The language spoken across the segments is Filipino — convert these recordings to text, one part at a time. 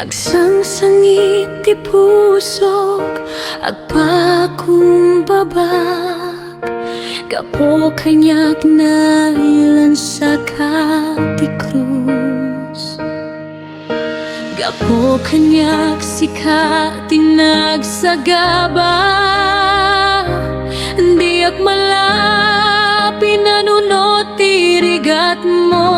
Agsangsangit ti pusok, agpakumbabak, gapo kanyak na ilan sa ti krus. Gapo kanyak sika tinagsagaba, diak malapi nanunot tirigat mo.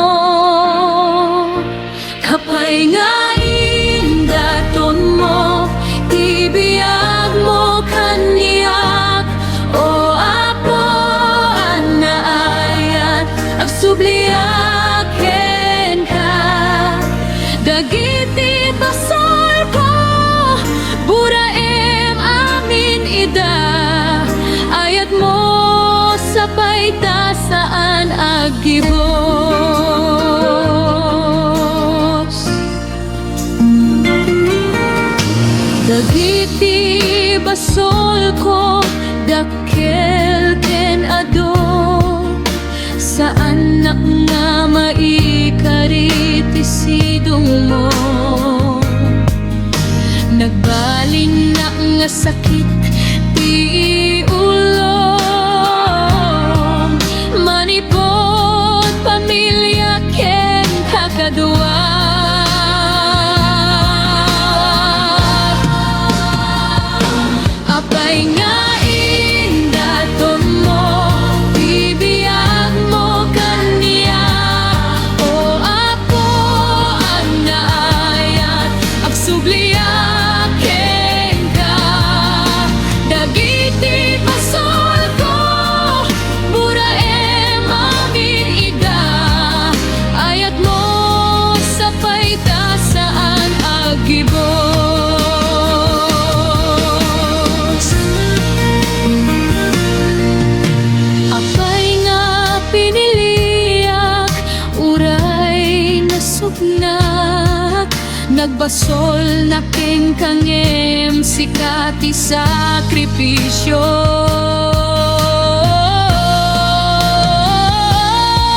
Kapay nga indaton mo, tibiyag mo kaniyak, o apo anaayat, agsubliaken ka. Dagiti basol ko, buraem amin ida, ayat mo sa payta saan agibos. Dagiti basol ko, dakkel ken ado, saan nak nga maikarit isidong mo. Nagbalin na nga sakit ti ulo, manipot pamilya ken kakadwa. Apay nga indaton mo, bibiyag mo kaniya, o apo anaayat, agsubliaken ka. Dagiti basol ko, buraem amin ida, ayat mo sa payta saan agibos. Apay nga piniliyak, uray nasugnak, nagbasol na ken kangem sikati sakripisyo.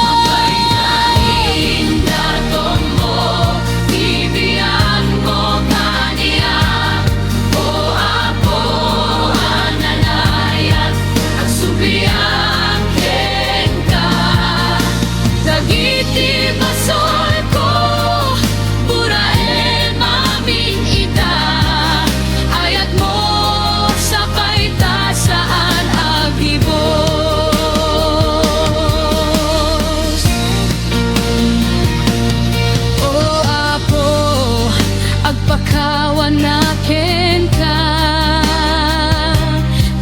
Apay nga indaton mo, bibiyag mo kaniyak, o apo analayat, agsubliaken ka. Dagiti basol ko, buraem amin ida, ayat mo sa payta saan agibos. O apo, agpakawan naken ka,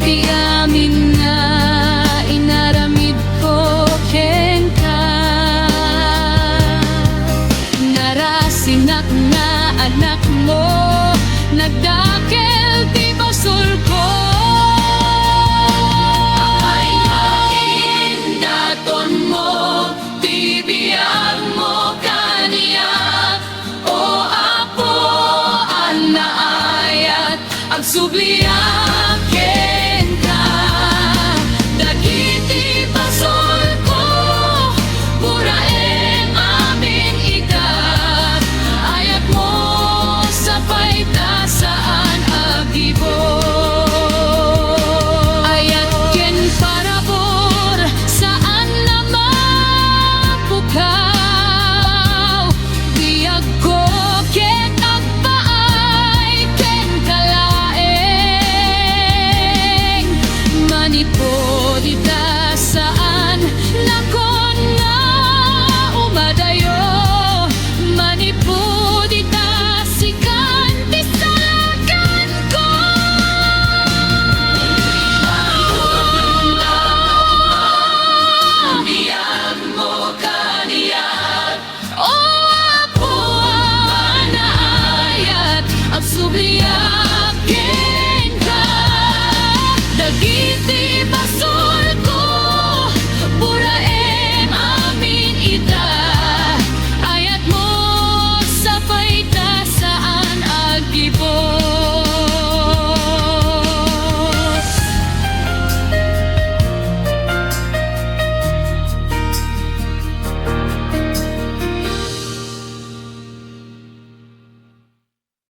ti amin nga inaramid ko ken ka. Narasinak nga anak mo, nagdakel ti basol ko. Apay nga indaton mo, bibiyag mo kaniyak, o apo anaayat, agsubliaken